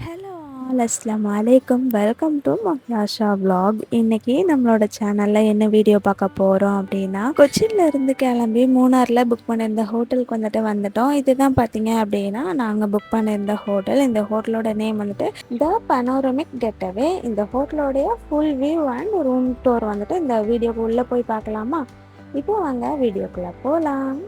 Hello all அஸ்ஸலாமு அலைக்கும். Welcome to Mahyasha vlog. இன்னைக்கு நம்மளோட சேனலில் என்ன வீடியோ பார்க்க போகிறோம் அப்படின்னா, கொச்சின்ல இருந்து கிளம்பி மூணாரில் புக் பண்ணியிருந்த ஹோட்டலுக்கு வந்துட்டோம். இதுதான் பார்த்தீங்க அப்படின்னா நாங்கள் புக் பண்ணியிருந்த ஹோட்டல். இந்த ஹோட்டலோட நேம் த பனோரமிக் கெட்டவே. இந்த ஹோட்டலோடைய full view and room tour இந்த வீடியோக்கு உள்ளே போய் பார்க்கலாமா? இப்போ வாங்க வீடியோக்குள்ளே போகலாம்.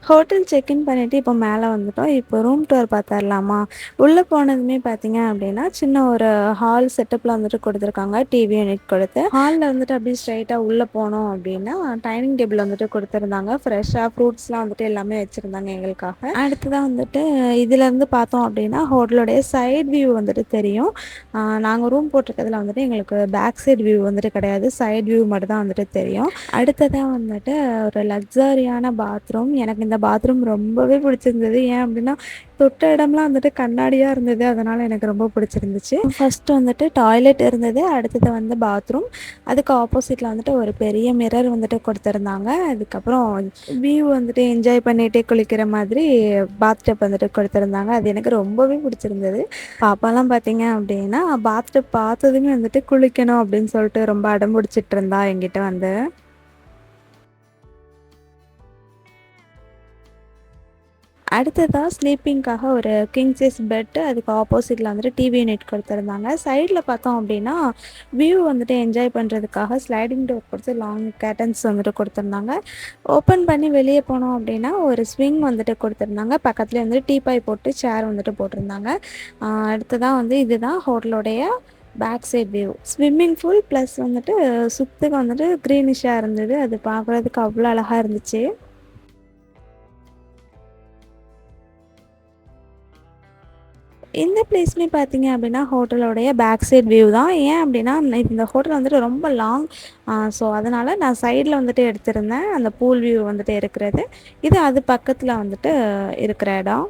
ஹோட்டல் செக்இன் பண்ணிவிட்டு இப்போ மேலே வந்துட்டோம். இப்போ ரூம் டூர் பார்த்துடலாமா? உள்ளே போனதுமே பார்த்தீங்க அப்படின்னா சின்ன ஒரு ஹால் செட்டப்பில் கொடுத்துருக்காங்க. டிவி யூனிட் கொடுத்து ஹாலில் அப்படியே ஸ்ட்ரைட்டாக உள்ளே போனோம் அப்படின்னா டைனிங் டேபிள் கொடுத்துருந்தாங்க. ஃப்ரெஷ்ஷாக ஃப்ரூட்ஸ்லாம் எல்லாமே வச்சுருந்தாங்க எங்களுக்காக. அடுத்ததான் இதுலேருந்து பார்த்தோம் அப்படின்னா ஹோட்டலோடைய சைட் வியூ தெரியும். நாங்கள் ரூம் போட்டிருக்கிறதுல எங்களுக்கு பேக் சைடு வியூ கிடையாது. சைட் வியூ மட்டும் தான் தெரியும். அடுத்ததாக ஒரு லக்ஸரியான பாத்ரூம். எனக்கு இந்த பாத்ரூம் ரொம்பவே பிடிச்சிருந்தது. ஏன் அப்படின்னா தொட்ட இடம்லாம் கண்ணாடியாக இருந்தது. அதனால் எனக்கு ரொம்ப பிடிச்சிருந்துச்சு. ஃபஸ்ட்டு டாய்லெட் இருந்தது. அடுத்தது பாத்ரூம். அதுக்கு ஆப்போசிட்டில் ஒரு பெரிய மிரர் கொடுத்துருந்தாங்க. அதுக்கப்புறம் வியூ என்ஜாய் பண்ணிகிட்டே குளிக்கிற மாதிரி பாத் டப் கொடுத்துருந்தாங்க. அது எனக்கு ரொம்பவே பிடிச்சிருந்தது. பாப்பாலாம் பார்த்தீங்க அப்படின்னா பாத் டப் பார்த்ததுமே குளிக்கணும் அப்படின்னு சொல்லிட்டு ரொம்ப அடம் பிடிச்சிட்டு இருந்தா என்கிட்ட. அடுத்ததாக ஸ்லீப்பிங்காக ஒரு கிங் சைஸ் பெட்டு, அதுக்கு ஆப்போசிட்டில் டிவி யூனிட் கொடுத்துருந்தாங்க. சைடில் பார்த்தோம் அப்படின்னா வியூ என்ஜாய் பண்ணுறதுக்காக ஸ்லைடிங் டோர் கொடுத்து லாங் கேட்டன்ஸ் கொடுத்துருந்தாங்க. ஓப்பன் பண்ணி வெளியே போனோம் அப்படின்னா ஒரு ஸ்விங் கொடுத்துருந்தாங்க. பக்கத்துலேயே டீபாய் போட்டு சேர் போட்டிருந்தாங்க. அடுத்ததாக இதுதான் ஹோட்டலோடைய back side view. Swimming pool plus சுற்றுக்கு க்ரீனிஷாக இருந்தது. அது பார்க்குறதுக்கு அவ்வளோ அழகாக இருந்துச்சு. இந்த பிளேஸ்மே பார்த்தீங்க அப்படின்னா ஹோட்டலோடைய பேக் சைட் வியூ தான். ஏன் அப்படின்னா இந்த ஹோட்டல் ரொம்ப லாங். ஸோ அதனால் நான் சைடில் எடுத்திருந்தேன் அந்த பூல் வியூ இருக்கிறது. இது அது பக்கத்தில் இருக்கிற இடம்.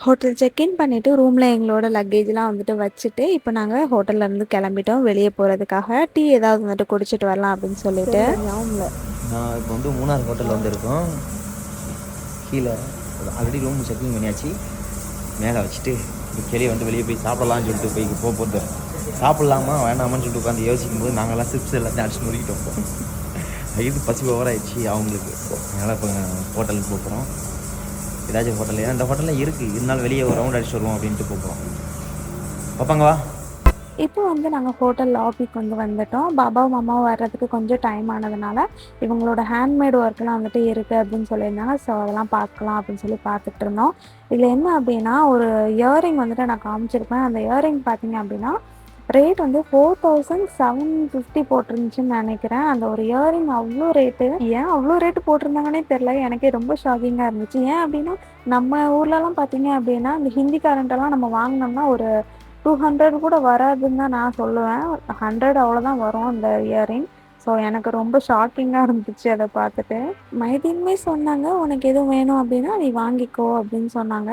ஹோட்டல் செக்இன் பண்ணிவிட்டு ரூமில் எங்களோட லக்கேஜ்லாம் வச்சுட்டு இப்போ நாங்கள் ஹோட்டல்லேருந்து கிளம்பிட்டோம் வெளியே போகிறதுக்காக. டீ ஏதாவது குடிச்சிட்டு வரலாம் அப்படின்னு சொல்லிட்டு. நான் இப்போ மூணார் ஹோட்டலில் இருக்கோம். கீழே ஆல்ரெடி ரூம் செக்கிங் பண்ணியாச்சு. மேலே வச்சுட்டு வெளியே வெளியே போய் சாப்பிடலாம்னு சொல்லிட்டு போகிறது. சாப்பிட்லாமா வேணாமான்னு சொல்லிட்டு உட்காந்து யோசிக்கும் போது நாங்கள்லாம் சிப்ஸ் எல்லாத்தையும் அடிச்சு முடிக்கிட்டோம். இது பசி ஓவராகிடுச்சு அவங்களுக்கு. அதனால் இப்போ ஹோட்டலுக்கு போகிறோம். ஏதாச்சும் ஹோட்டல், ஏன்னா இந்த ஹோட்டலில் இருக்குது, இருந்தாலும் வெளியே ஒரு ரவுண்ட் அடிச்சு வருவோம் அப்படின்ட்டு போகிறோம். பார்ப்பாங்க வா. இப்போ நாங்கள் ஹோட்டல் லாபிக்கு வந்துட்டோம். பாபாவும் மாமாவும் வர்றதுக்கு கொஞ்சம் டைம் ஆனதுனால இவங்களோட ஹேண்ட்மேட் ஒர்க்லாம் இருக்குது அப்படின்னு சொல்லியிருந்தாங்க. ஸோ அதெல்லாம் பார்க்கலாம் அப்படின்னு சொல்லி பார்த்துட்டு இருந்தோம். இதில் என்ன அப்படின்னா ஒரு இயரிங் நான் காமிச்சிருப்பேன். அந்த இயரிங் பார்த்தீங்க அப்படின்னா ரேட் 4750 போட்டிருந்துச்சுன்னு நினைக்கிறேன். அந்த ஒரு இயரிங் அவ்வளோ ரேட்டு. ஏன் அவ்வளோ ரேட்டு போட்டிருந்தாங்கன்னே தெரில. எனக்கே ரொம்ப ஷாக்கிங்காக இருந்துச்சு. ஏன் அப்படின்னா நம்ம ஊர்லலாம் பார்த்தீங்க அப்படின்னா இந்த ஹிந்திக்காரன்ட்டெல்லாம் நம்ம வாங்கினோம்னா ஒரு 200 கூட வராதுன்னு தான் நான் சொல்லுவேன். 100 அவ்வளோதான் வரும் அந்த இயரிங். ஸோ எனக்கு ரொம்ப ஷாக்கிங்காக இருந்துச்சு அதை பார்த்துட்டு. மைதீனுமே சொன்னாங்க, உனக்கு எதுவும் வேணும் அப்படின்னா நீ வாங்கிக்கோ அப்படின்னு சொன்னாங்க.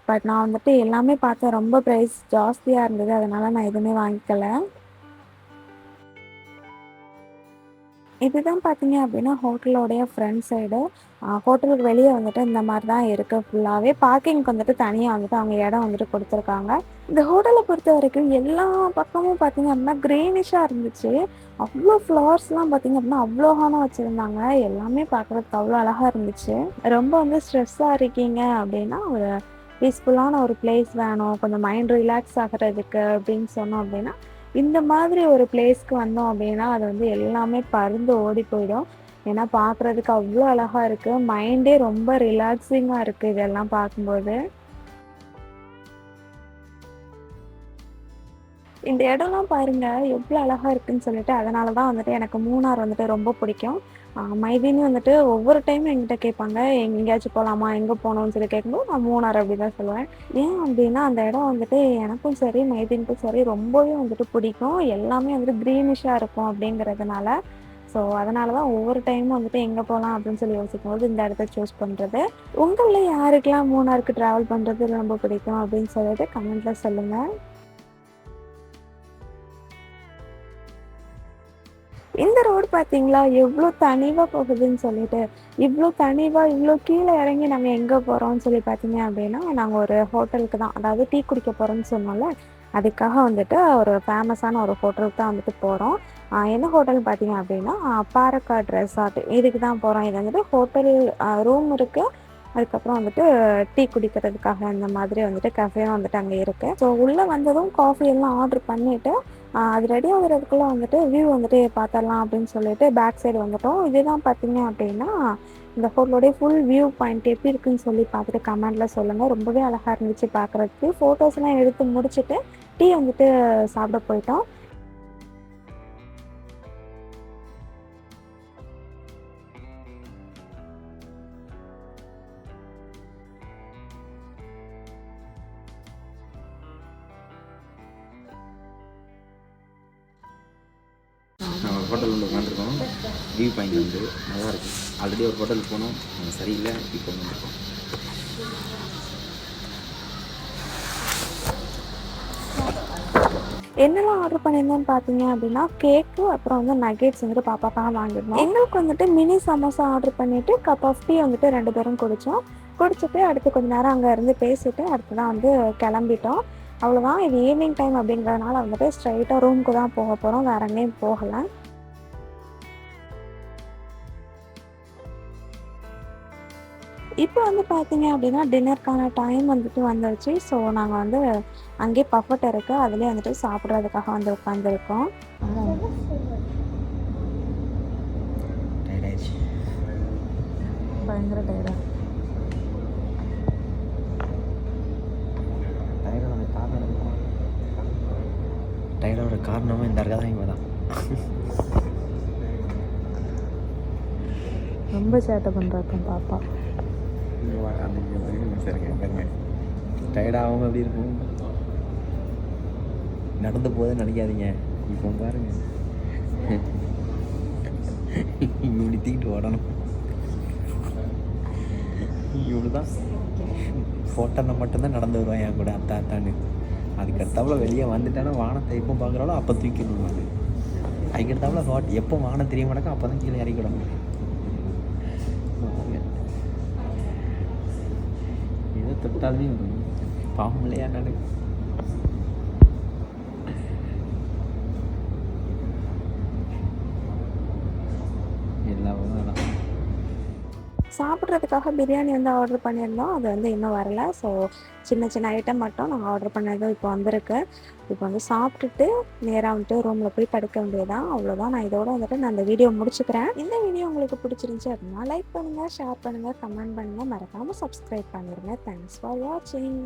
பட் நான் எல்லாமே பார்த்தேன், ரொம்ப ப்ரைஸ் ஜாஸ்தியாக இருந்தது. அதனால் நான் எதுவுமே வாங்கிக்கல. இதுதான் பார்த்தீங்க அப்படின்னா ஹோட்டலோடைய ஃப்ரண்ட் சைடு. ஹோட்டலுக்கு வெளியே இந்த மாதிரி தான் இருக்குது. ஃபுல்லாகவே பார்க்கிங்க்கு தனியாக அவங்க இடம் கொடுத்துருக்காங்க. இந்த ஹோட்டலை பொறுத்த வரைக்கும் எல்லா பக்கமும் பார்த்தீங்க அப்படின்னா க்ரீனிஷாக இருந்துச்சு. அவ்வளோ ஃப்ளவர்ஸ்லாம் பார்த்தீங்க அப்படின்னா அவ்வளோ ஹானம் வச்சுருந்தாங்க. எல்லாமே பார்க்குறதுக்கு அவ்வளோ அழகாக இருந்துச்சு. ரொம்ப ஸ்ட்ரெஸ்ஸாக இருக்கீங்க அப்படின்னா ஒரு பீஸ்ஃபுல்லான ஒரு பிளேஸ் வேணும், கொஞ்சம் மைண்ட் ரிலாக்ஸ் ஆகிறதுக்கு அப்படின்னு சொன்னோம் அப்படின்னா இந்த மாதிரி ஒரு பிளேஸ்க்கு வந்தோம் அப்படின்னா அது எல்லாமே பறந்து ஓடி போயிடும். ஏன்னா பார்க்குறதுக்கு அவ்வளோ அழகாக இருக்குது. மைண்டே ரொம்ப ரிலாக்ஸிங்காக இருக்குது இதெல்லாம் பார்க்கும்போது. இந்த இடம்லாம் பாருங்கள் எவ்வளோ அழகாக இருக்குதுன்னு சொல்லிட்டு. அதனால தான் எனக்கு மூணார் ரொம்ப பிடிக்கும். மைதின்னு ஒவ்வொரு டைமும் என்கிட்ட கேட்பாங்க, எங்கேயாச்சும் போகலாமா, எங்கே போகணும்னு சொல்லி கேட்கும்போது நான் மூணார் அப்படி தான் சொல்லுவேன். ஏன் அப்படின்னா அந்த இடம் எனக்கும் சரி மைதினுக்கும் சரி ரொம்பவே பிடிக்கும். எல்லாமே க்ரீனிஷாக இருக்கும் அப்படிங்கிறதுனால. ஸோ அதனால தான் ஒவ்வொரு டைமும் எங்கே போகலாம் அப்படின்னு சொல்லி யோசிக்கும்போது இந்த இடத்த சூஸ் பண்ணுறது. உங்களில் யாருக்கெல்லாம் மூணாருக்கு ட்ராவல் பண்ணுறது ரொம்ப பிடிக்கும் அப்படின்னு சொல்லிட்டு கமெண்ட்டில் சொல்லுங்கள். இந்த ரோடு பார்த்தீங்களா, எவ்ளோ தனிவா போகுதுன்னு சொல்லிட்டு. இவ்ளோ தனிவா, இவ்ளோ கீழ இறங்கி நாங்க எங்க போறோம்ன்னு சொல்லி பார்த்தீங்க அப்படின்னா, நாங்க ஒரு ஹோட்டலுக்கு தான். அதாவது டீ குடிக்க போறோம்ன்னு சொன்னோம்ல, அதுக்காக வந்துட்டு ஒரு ஃபேமஸான ஒரு ஹோட்டலுக்கு தான் வந்துட்டு போறோம். என்ன ஹோட்டல்னு பார்த்தீங்க அப்படின்னா, பாரக்காட் ரெசார்ட். இதுக்கு தான் போறோம். இது வந்துட்டு ஹோட்டல் ரூம் இருக்கு. அதுக்கப்புறம் வந்துட்டு டீ குடிக்கிறதுக்காக இந்த மாதிரி வந்துட்டு கஃபேவும் வந்துட்டு அங்க இருக்கு. ஸோ உள்ள வந்ததும் காஃபி எல்லாம் ஆர்டர் பண்ணிட்டு, அது ரெடி ஆகுறதுக்குள்ள வந்துட்டு வியூ வந்துட்டு பார்த்துடலாம் அப்படின்னு சொல்லிட்டு பேக் சைடு வந்துட்டோம். இதுதான் பார்த்தீங்க அப்படின்னா, இந்த ஹோட்டலோடைய ஃபுல் வியூ பாயிண்ட் எப்படி இருக்குன்னு சொல்லி பார்த்துட்டு கமெண்ட்ல சொல்லுங்க. ரொம்பவே அழகா இருந்துச்சு பார்க்குறதுக்கு. ஃபோட்டோஸ்லாம் எடுத்து முடிச்சுட்டு, டீ வந்துட்டு சாப்பிட போயிட்டோம். நம்ம ஒரு ஹோட்டல் வந்து உட்காந்துருக்கோம். வியூ பாயிண்ட் வந்து நல்லாயிருக்கு. ஆல்ரெடி ஒரு ஹோட்டலுக்கு போனோம், அங்கே சரியில்லை. இப்போ வந்துருக்கோம். என்னெல்லாம் ஆர்டர் பண்ணியிருந்தோம்னு பார்த்தீங்க அப்படின்னா, கேக்கு அப்புறம் வந்து நகெட்ஸ் வந்துட்டு பாப்பாக்காக வாங்கியிருந்தோம். எங்களுக்கு வந்துட்டு மினி சமோசா ஆர்டர் பண்ணிட்டு, கப் ஆஃப் டீ வந்துட்டு 2 பேரும் குடித்தோம். குடிச்சிட்டு அடுத்து கொஞ்ச நேரம் அங்கே இருந்து பேசிட்டு அடுத்து தான் வந்து கிளம்பிட்டோம். அவ்வளோதான். இது ஈவினிங் டைம் அப்படிங்கிறதுனால வந்துட்டு ஸ்ட்ரைட்டாக ரூமுக்கு தான் போக போகிறோம். வேற எங்கேயும் போகலை. இப்போ வந்து பார்த்தீங்க அப்படின்னா, டின்னருக்கான டைம் வந்துட்டு வந்துருச்சு. ஸோ நாங்கள் வந்து அங்கேயே பஃபட் இருக்கு. அதிலேயே வந்துட்டு சாப்பிட்றதுக்காக வந்து உட்காந்துருக்கோம். டயர்ட் ஆயிடுச்சு. பயங்கர டயர்டா. டயர்டோட காரணமும் இந்த இருக்கா தான் இங்கே தான். ரொம்ப சேட்டை பண்ணுறாங்க பாப்பா. சரிங்க டயர்டாகவும் எப்படி இருக்கும். நடந்து போதே நினைக்காதீங்க. இப்போ பாருங்க, இப்படி தூக்கிட்டு ஓடணும். இவ்வளோ தான். ஃபோட்டோவில் மட்டும்தான் நடந்து வருவான் என் கூட அத்தா அத்தான்னு. அதுக்கடுத்தாப்புல வெளியே வந்துட்டானா வானத்தை எப்போ பார்க்குறாலோ அப்போ தூக்கிடணும். அது அதுக்கடுத்தாப்புல எப்போ வானம் தெரிய மாட்டேக்கோ அப்போ தான் கீழே இறக்கிடணும். ஏதோ தொட்டாலுமே பாவம் இல்லையா நான். எல்லாமே தான். சாப்பிட்றதுக்காக பிரியாணி வந்து ஆர்டர் பண்ணியிருந்தோம். அது வந்து இன்னும் வரல. ஸோ சின்ன சின்ன ஐட்டம் மட்டும் நாங்கள் ஆர்டர் பண்ணதும் இப்போ வந்திருக்கு. இப்போ வந்து சாப்பிட்டுட்டு நேராக வந்துட்டு ரூமில் போய் படுக்க வேண்டியதான். அவ்வளோதான். நான் இதோட வந்துட்டு நான் இந்த வீடியோ முடிச்சுக்கிறேன். இந்த வீடியோ உங்களுக்கு பிடிச்சிருந்துச்சி அப்படின்னா லைக் பண்ணுங்கள், ஷேர் பண்ணுங்கள், கமெண்ட் பண்ணுங்கள். மறக்காமல் சப்ஸ்கிரைப் பண்ணிடுங்க. தேங்க்ஸ் ஃபார் வாட்சிங்.